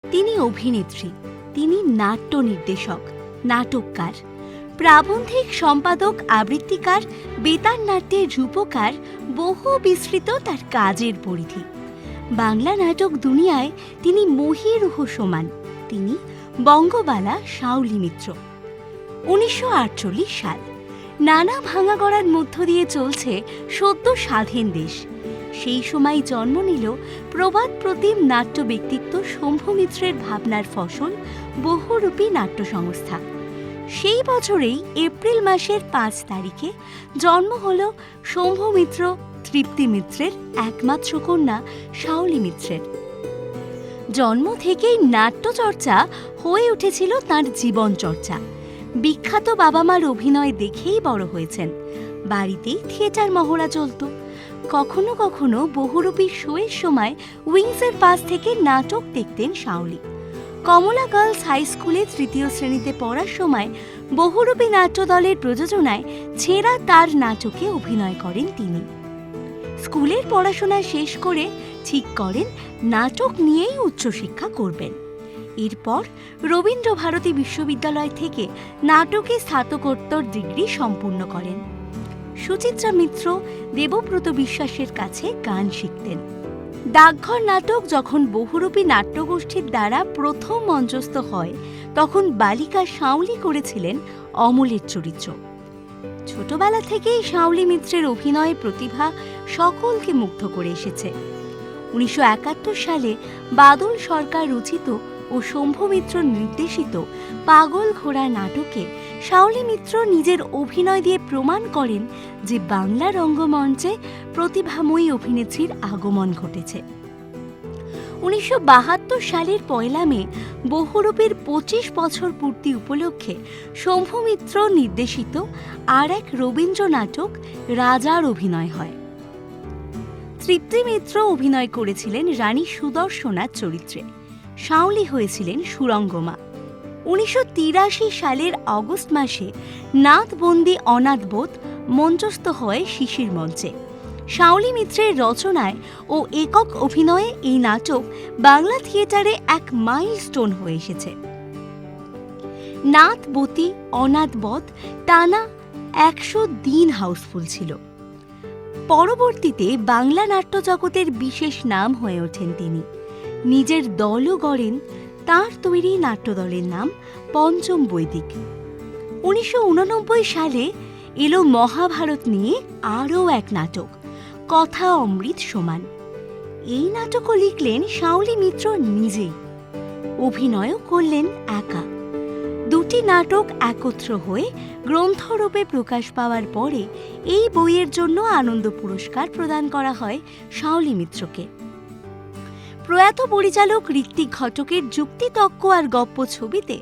তিনি অভিনেত্রী, তিনি নাট্য নির্দেশক, নাটককার, প্রাবন্ধিক সম্পাদক, আবৃত্তিকার, বেতার নাট্যের রূপকার। বহু বিস্তৃত তার কাজের পরিধি। বাংলা নাটক দুনিয়ায় তিনি মহীরুহ সমান। তিনি বঙ্গবালা শাওলি মিত্র। 1948 সাল। নানা ভাঙাগড়ার মধ্য দিয়ে চলছে সদ্য স্বাধীন দেশ। সেই সময় জন্ম নিল প্রবাদ প্রতিম নাট্য ব্যক্তিত্ব শম্ভু মিত্রের ভাবনার ফসল বহুরূপী নাট্য সংস্থা। সেই বছরেই এপ্রিল মাসের 5 তারিখে জন্ম হল শম্ভু মিত্র তৃপ্তি মিত্রের একমাত্র কন্যা শাওলি মিত্রের। জন্ম থেকেই নাট্যচর্চা হয়ে উঠেছিল তাঁর জীবন চর্চা। বিখ্যাত বাবা মার অভিনয় দেখেই বড় হয়েছেন। বাড়িতেই থিয়েটার মহড়া চলত। কখনো কখনো বহুরূপী শোয়ের সময় উইংসের পাশ থেকে নাটক দেখতেন শাওলি। কমলা গার্লস হাই স্কুলে 3য় শ্রেণীতে পড়ার সময় বহুরূপী নাট্য দলের প্রযোজনায় ছেঁড়া তার নাটকে অভিনয় করেন তিনি। স্কুলের পড়াশোনা শেষ করে ঠিক করেন নাটক নিয়েই উচ্চশিক্ষা করবেন। এরপর রবীন্দ্রভারতী বিশ্ববিদ্যালয় থেকে নাটকে স্নাতকোত্তর ডিগ্রি সম্পূর্ণ করেন। সুচিত্রা মিত্র, দেবব্রত বিশ্বাসের কাছে গান শিখতেন। ডাকঘর নাটক যখন বহুরূপী নাট্যগোষ্ঠীর দ্বারা প্রথম মঞ্চস্থ হয়, তখন বালিকা শাওলি করেছিলেন অমলের চরিত্র। ছোটবেলা থেকেই শাওলি মিত্রের অভিনয় প্রতিভা সকলকে মুগ্ধ করে এসেছে। 1971 সালে বাদল সরকার রচিত ও শম্ভু মিত্র নির্দেশিত পাগল ঘোড়া নাটকে শাওলি মিত্র নিজের অভিনয় দিয়ে প্রমাণ করেন যে বাংলা রঙ্গমঞ্চে প্রতিভাময়ী অভিনেত্রীর আগমন ঘটেছে। 1972 সালের 1 মে বহুরূপীর 25 বছর পূর্তি উপলক্ষে শম্ভু মিত্র নির্দেশিত আর এক রবীন্দ্র নাটক রাজার অভিনয় হয়। তৃপ্তি মিত্র অভিনয় করেছিলেন রানী সুদর্শনার চরিত্রে। শাওলি হয়েছিলেন সুরঙ্গমা। 1983 সালের অগস্ট মাসে নাথবন্দি অনাথবোধ মঞ্চস্থ হয় শিশির মঞ্চে। শাওলি মিত্রের রচনায় ও একক অভিনয়ে এই নাটক বাংলা থিয়েটারে এক মাইলস্টোন হয়ে এসেছে। নাথবতী অনাথবধ টানা 100 দিন হাউসফুল ছিল। পরবর্তীতে বাংলা নাট্য জগতের বিশেষ নাম হয়ে ওঠেন তিনি। নিজের দলও গড়েন। তাঁর তৈরি নাট্যদলের নাম পঞ্চম বৈদিক। 1989 সালে এলো মহাভারত নিয়ে আরও এক নাটক, কথা অমৃত সমান। এই নাটকও লিখলেন শাওলি মিত্র নিজেই, অভিনয়ও করলেন একা। দুটি নাটক একত্র হয়ে গ্রন্থরূপে প্রকাশ পাওয়ার পরে এই বইয়ের জন্য আনন্দ পুরস্কার প্রদান করা হয় শাওলি মিত্রকে। প্রয়াত পরিচালক ঋত্বিক ঘটকের যুক্তিতক্ক আর গপ্প ছবিতে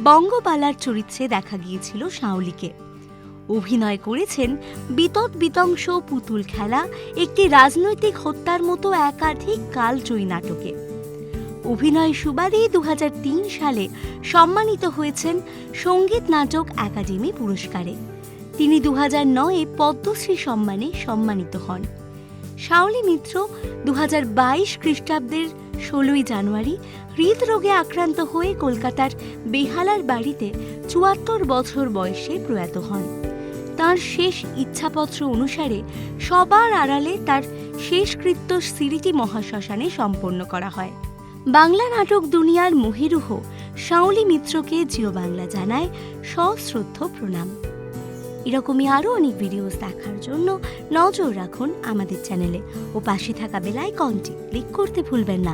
বঙ্গবালার চরিত্রে দেখা গিয়েছিল শাওলিকে। অভিনয় করেছেন বিতত বিতংশ, পুতুল খেলা, একটি রাজনৈতিক হত্যার মতো একাধিক কালজয়ী নাটকে। অভিনয় সুবাদে 2003 সালে সম্মানিত হয়েছেন সঙ্গীত নাটক একাডেমি পুরস্কারে। তিনি 2009-এ পদ্মশ্রী সম্মানে সম্মানিত হন। শাওলি মিত্র 2022 খ্রিস্টাব্দের 16 জানুয়ারি হৃদরোগে আক্রান্ত হয়ে কলকাতার বেহালার বাড়িতে 74 বছর বয়সে প্রয়াত হন। তাঁর শেষ ইচ্ছাপত্র অনুসারে সবার আড়ালে তার শেষকৃত্য সিরিটি মহাশ্মশানে সম্পন্ন করা হয়। বাংলা নাটক দুনিয়ার মহীরুহ শাওলি মিত্রকে জিও বাংলা জানায় সশ্রদ্ধ প্রণাম। এরকমই আরও অনেক ভিডিওস দেখার জন্য নজর রাখুন আমাদের চ্যানেলে ও পাশে থাকা বেল আইকনটি ক্লিক করতে ভুলবেন না।